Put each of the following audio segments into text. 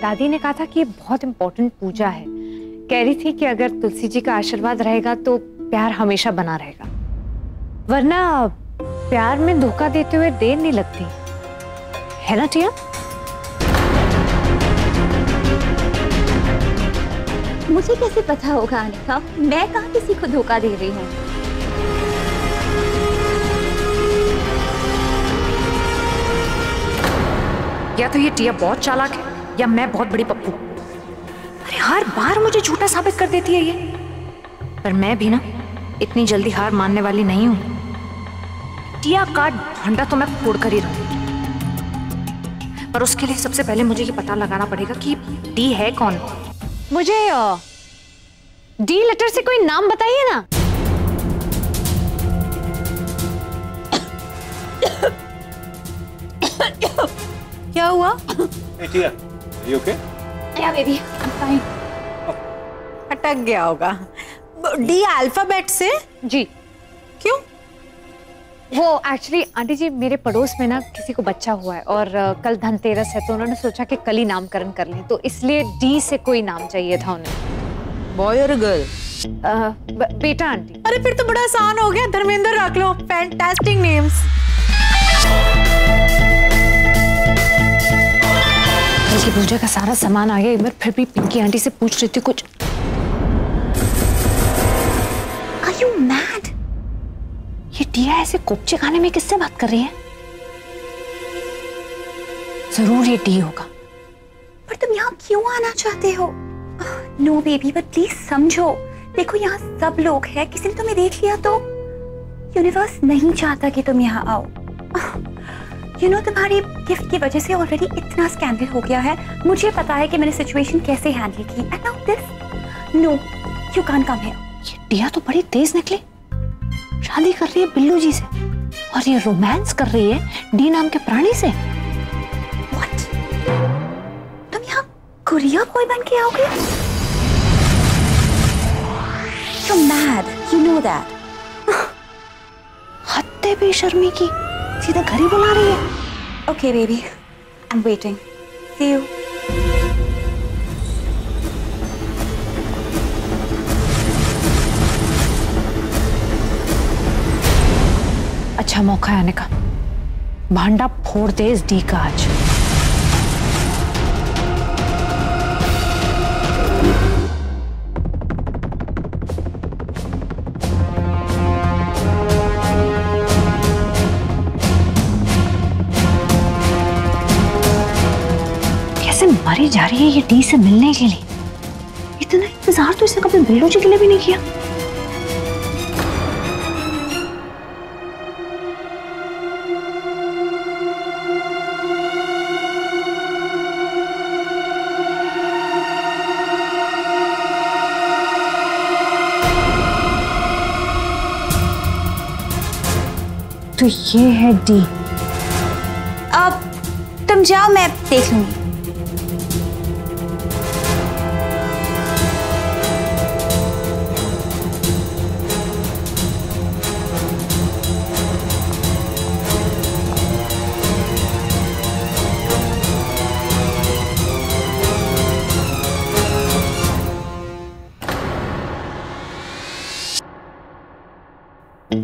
दादी ने कहा था कि ये बहुत इम्पोर्टेंट पूजा है। कह रही थी कि अगर तुलसी जी का आशीर्वाद रहेगा तो प्यार हमेशा बना रहेगा, वरना प्यार में धोखा देते हुए देर नहीं लगती, है ना टिया? मुझे कैसे पता होगा अनिका? मैं कहाँ किसी को धोखा दे रही हूँ। या तो ये टिया बहुत चालाक है या मैं बहुत बड़ी पप्पू। अरे हर बार मुझे झूठा साबित कर देती है ये। पर मैं भी ना इतनी जल्दी हार मानने वाली नहीं हूं। टिया का भंडा तो मैं फोड़ कर ही रहूंगी, पर उसके लिए सबसे पहले मुझे ये पता लगाना पड़ेगा कि डी है कौन। मुझे डी लेटर से कोई नाम बताइए ना। क्या हुआ? Hey Tia, are you okay? Yeah baby, I'm fine. अटक गया होगा। डी अल्फाबेट से? जी। क्यों? वो एक्चुअली आंटी जी मेरे पड़ोस में ना किसी को बच्चा हुआ है और कल धनतेरस है, तो उन्होंने सोचा कि कल ही नामकरण कर लें, तो इसलिए डी से कोई नाम चाहिए था उन्हें। बॉय और गर्ल? बेटा आंटी। अरे फिर तो बड़ा आसान हो गया, धर्मेंद्र रख लो। Fantastic names. बल्कि पूजा का सारा सामान आ गया, एक बार फिर भी पिंकी आंटी से पूछ रही थी कुछ। Are you mad? ये टिया ऐसे कोपचे खाने में किससे बात कर रही है? जरूर ये टी होगा। पर तुम यहाँ क्यों आना चाहते हो? नो बेबी, बट प्लीज समझो। देखो यहाँ सब लोग हैं, किसी ने तुम्हें देख लिया तो यूनिवर्स नहीं चाहता कि तुम यहाँ आओ। तुम्हारी गिफ्ट की वजह से ऑलरेडी इतना स्कैंडल हो गया है। मुझे पता है कि मैंने सिचुएशन कैसे हैंडल की। And now this, no you can't come here. ये टिया तो बड़ी तेज निकली। शादी कर रही है बिल्लू जी से और ये रोमांस कर रही है डी नाम के प्राणी से। व्हाट? तुम यहाँ कुरियर बॉय बन के आओगे? You're mad, you know that. हत्ते बेशर्मी की, सीधा घर ही बुला रही है। Okay baby, I'm waiting. See you. अच्छा मौका है आने का, भांडा फोड़ दे इस डी का आज। कैसे मरी जा रही है ये डी से मिलने के लिए। इतना इंतजार तो इसने कभी बिल्लू जी के लिए भी नहीं किया। तो ये है डी। अब तुम जाओ, मैं देख लूंगी।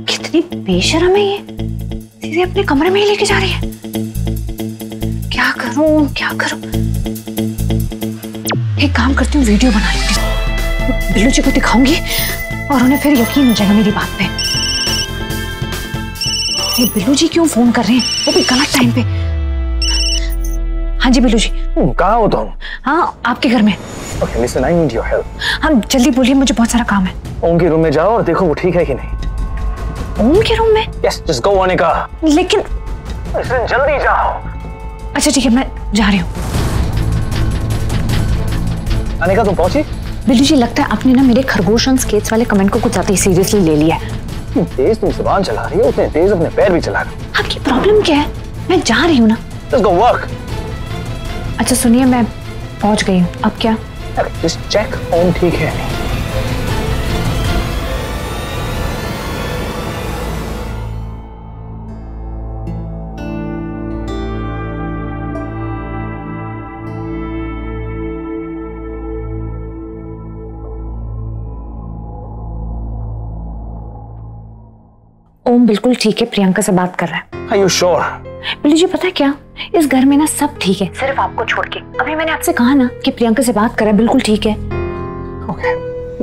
कितनी बेशर्म है ये, सीधे अपने कमरे में ही लेके जा रही है। क्या करूं क्या करूं? एक काम करती हूँ, वीडियो बना लेती हूँ, बिल्लू जी को दिखाऊंगी और उन्हें फिर यकीन हो जाएगा मेरी बात पे। ये बिल्लू जी क्यों फोन कर रहे हैं, वो भी गलत टाइम पे। हाँ जी बिल्लू जी। कहाँ हो तुम? हाँ आपके घर में। Okay, listen, I need your help. हाँ जल्दी बोलिए, मुझे बहुत सारा काम है। ओम के रूम में जाओ और देखो वो ठीक है कि नहीं। ओम के रूम में? Yes, just go Anika. लेकिन Listen, जल्दी जाओ। अच्छा ठीक है, मैं जा रही हूँ। अनिका तुम पहुंची? बिल्लू जी लगता है आपने ना मेरे खरगोश ऑन स्केट्स वाले कमेंट को कुछ ज्यादा ही सीरियसली ले लिया है। तेज तुम जुबान चला रही हो, उतने तेज अपने पैर भी चला रही हो। आपकी प्रॉब्लम क्या है? मैं जा रही हूँ ना। Just go work. अच्छा सुनिए, मैं पहुंच गई हूँ, अब क्या? Just check ओम ठीक है नहीं। ओम बिल्कुल ठीक है, प्रियंका से बात कर रहा है। Are you sure? बिल्लू जी पता है क्या, इस घर में ना सब ठीक है, सिर्फ आपको छोड़ के। अभी मैंने आपसे कहा ना कि प्रियंका से बात कर रहा है, बिल्कुल ठीक है। Okay.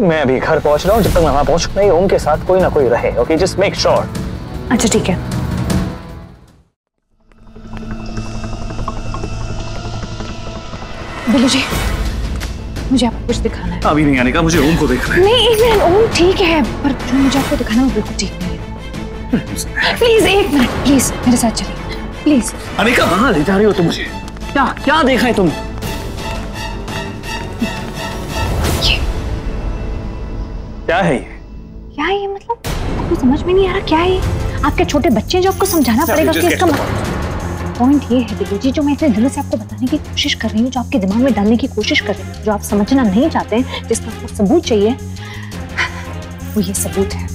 मैं अभी घर पहुंच रहा हूँ, जब तक मैं वहां पहुंच नहीं, ओम के साथ कोई ना कोई रहे। Okay, just make sure. अच्छा ठीक है। बिल्लू जी मुझे आपको कुछ दिखाना है। अभी नहीं आने का, मुझे ओम को देखना है। नहीं एक मिनट, ओम ठीक है, पर जो मुझे आपको दिखाना है वो बिल्कुल ठीक नहीं है। प्लीज एक मिनट, प्लीज मेरे साथ चलिए प्लीज। अनिका कहाँ ले जा रही हो तुम मुझे? क्या क्या देखा है तुम? क्या है ये? क्या है ये, मतलब आपको समझ में नहीं आ रहा क्या है ये? आपके छोटे बच्चे जो आपको समझाना पड़ेगा कि इसका पॉइंट ये है बिल्लू जी, जो मैं इतने दिनों से आपको बताने की कोशिश कर रही हूँ, जो आपके दिमाग में डालने की कोशिश कर रही हूँ, जो आप समझना नहीं चाहते हैं, जिसका आपको सबूत चाहिए, वो ये सबूत है।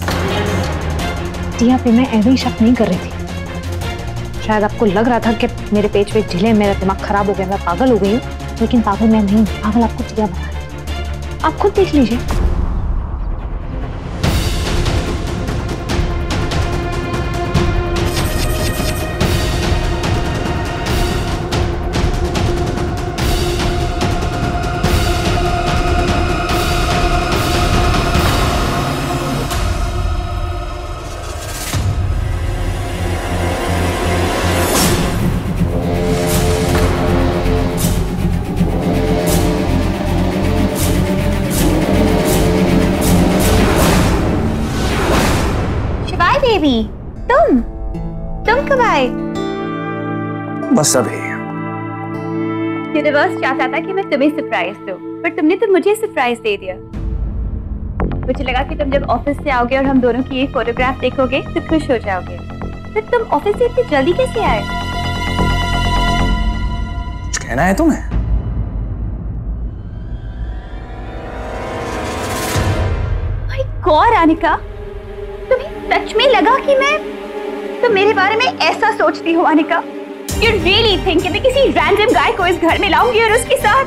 टिया पे मैं ऐसे ही शक नहीं कर रही थी। शायद आपको लग रहा था कि मेरे पेज पे ढीले, मेरा दिमाग खराब हो गया, मैं पागल हो गई हूँ, लेकिन पागल मैं नहीं, पागल आपको टिया बना है। आप खुद देख लीजिए। बेबी, तुम कब आए? बस अभी। यूनिवर्स चाहता था कि मैं तुम्हें सरप्राइज दूं, पर तुमने तो मुझे सरप्राइज दे दिया। मुझे लगा कि तुम जब ऑफिस से आओगे और हम दोनों की ये फोटोग्राफ देखोगे तो खुश हो जाओगे। फिर तुम ऑफिस से इतनी जल्दी कैसे आए? कुछ कहना है तुम्हें? माय गॉड अनिका, तुम्हें सच में लगा कि तुम मेरे बारे में ऐसा सोचती हो अनिका? You really think कि मैं किसी रैंडम गाय को इस घर में लाऊंगी और उसके साथ?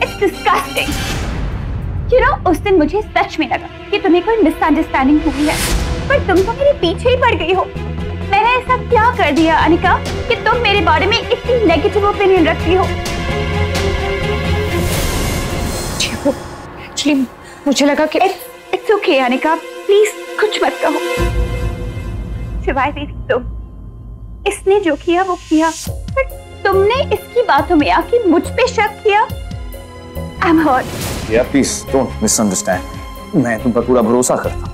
It's disgusting. You know, उस दिन मुझे सच में लगा कि तुम्हें कोई मिसअंडरस्टैंडिंग हुई है, पर तुम तो मेरे पीछे ही पड़ गई हो। मैंने ऐसा क्या कर दिया अनिका कि तुम मेरे बारे में इतनी नेगेटिव ओपिनियन रखती हो? एक्चुअली मुझे लगा कि It's okay अनिका, प्लीज कुछ मत कहो। सिवाय तेरी तुम, इसने जो किया वो किया, पर तुमने इसकी बातों में आके मुझ पे शक किया। I'm hurt. Yeah, please don't misunderstand. मैं तुम पर पूरा भरोसा करता हूँ।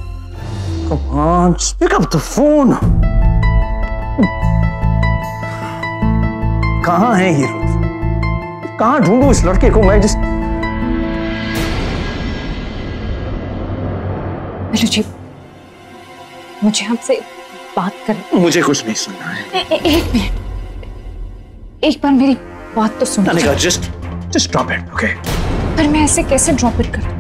Come on, just pick up the phone. कहाँ है ये रुत? कहाँ ढूंढूं इस लड़के को मैं? जिस जी मुझे आपसे बात कर। मुझे कुछ नहीं सुनना है। एक मिनट, एक बार मेरी बात तो सुन। Anika, just drop it, okay? पर मैं ऐसे कैसे ड्रॉप इट करूं?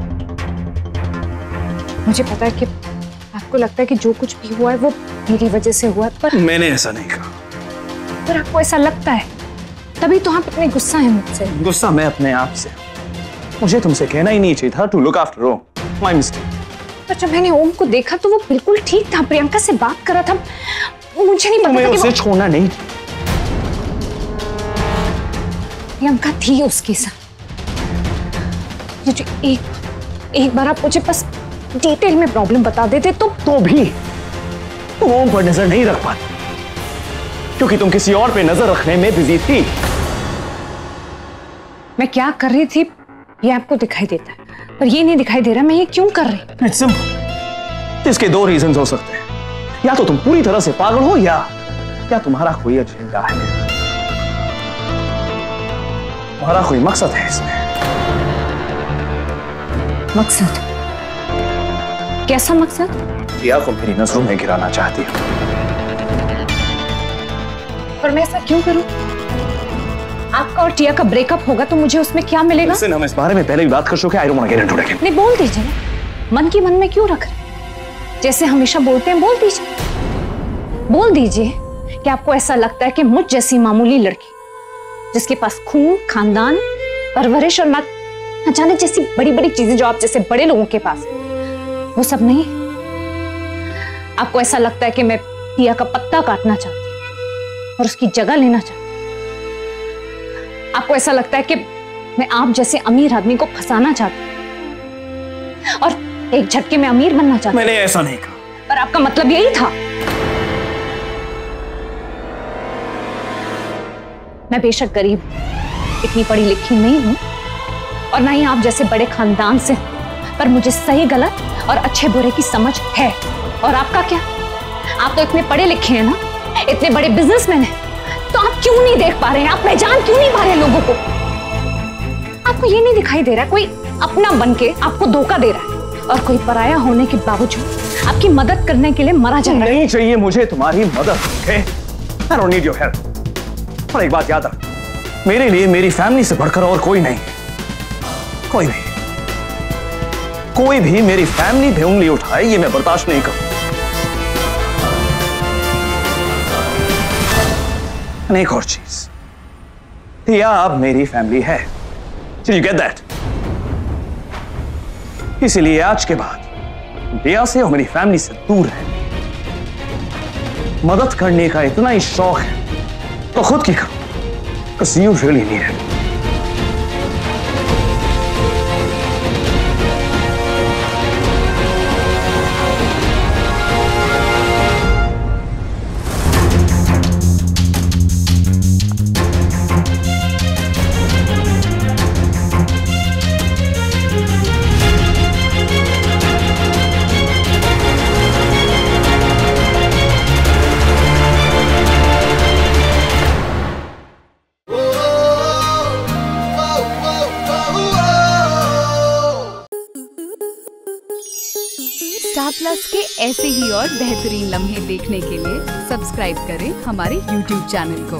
मुझे पता है कि आपको लगता है कि जो कुछ भी हुआ है वो मेरी वजह से हुआ है, पर मैंने ऐसा नहीं कहा। पर आपको ऐसा लगता है, तभी तो आप इतने गुस्सा हैं मुझसे। गुस्सा मैं अपने आप से। मुझे तुमसे कहना ही नहीं चाहिए था। To look after Om. My mistake. पर जब मैंने ओम को देखा तो वो बिल्कुल ठीक था, प्रियंका से बात कर रहा था। मुझे नहीं पता कि उसे छोड़ना नहीं। प्रियंका थी उसके साथ। ये जो एक बार आप मुझे बस डिटेल में प्रॉब्लम बता देते तो भी तुम ओम पर नजर नहीं रख पाती, क्योंकि तुम किसी और पे नजर रखने में बिजी थी। मैं क्या कर रही थी ये आपको दिखाई देता है, पर ये नहीं दिखाई दे रहा मैं ये क्यों कर रही। It's simple. इसके दो रीजंस हो सकते हैं। या तो तुम पूरी तरह से पागल हो, या तुम्हारा कोई एजेंडा है, तुम्हारा कोई मकसद है इसमें। मकसद? कैसा मकसद? टिया को मेरी नजरों में गिराना चाहती हूँ। पर मैं ऐसा क्यों करूं? आपका और टिया का ब्रेकअप होगा तो मुझे उसमें क्या मिलेगा? Listen, हम इस बारे में पहले भी बात कर चुके हैं। I don't want to get into it again. नहीं, बोल दीजिए ना, मन की मन में क्यों रख रहे? जैसे हमेशा बोलते हैं, बोल दीजिए। बोल दीजिए कि आपको ऐसा लगता है कि मुझ जैसी मामूली लड़की, जिसके पास खून, खानदान, परवरिश और न जाने जैसी बड़ी बड़ी चीजें जो आप जैसे बड़े लोगों के पास, वो सब नहीं, आपको ऐसा लगता है कि मैं टिया का पत्ता काटना चाहती हूँ और उसकी जगह लेना चाहती हूँ। आपको ऐसा लगता है कि मैं आप जैसे अमीर आदमी को फंसाना चाहती हूँ और एक झटके में अमीर बनना चाहती हूँ। मैंने ऐसा नहीं कहा। पर आपका मतलब यही था। मैं बेशक गरीब हूं, इतनी पढ़ी लिखी नहीं हूं और ना ही आप जैसे बड़े खानदान से, पर मुझे सही गलत और अच्छे बुरे की समझ है। और आपका क्या? आप तो इतने पढ़े लिखे हैं ना, इतने बड़े बिजनेसमैन हैं, तो आप क्यों नहीं देख पा रहे हैं? आप पहचान क्यों नहीं पा रहे हैं लोगों को? आपको ये नहीं दिखाई दे रहा कोई अपना बन के आपको धोखा दे रहा है और कोई पराया होने के बावजूद आपकी मदद करने के लिए मरा जा रहा है? नहीं चाहिए मुझे तुम्हारी मदद, okay? I don't need your help। और एक बात याद रख, मेरे लिए मेरी फैमिली से बढ़कर और कोई नहीं, कोई भी मेरी फैमिली पे उंगली उठाए ये मैं बर्दाश्त नहीं करूं। एक और चीज, टिया अब मेरी फैमिली है। Did you get that? इसीलिए आज के बाद टिया से और मेरी फैमिली से दूर है। मदद करने का इतना ही शौक है तो खुद की करो, because you really need it। Star plus के ऐसे ही और बेहतरीन लम्हे देखने के लिए सब्सक्राइब करें हमारे YouTube चैनल को।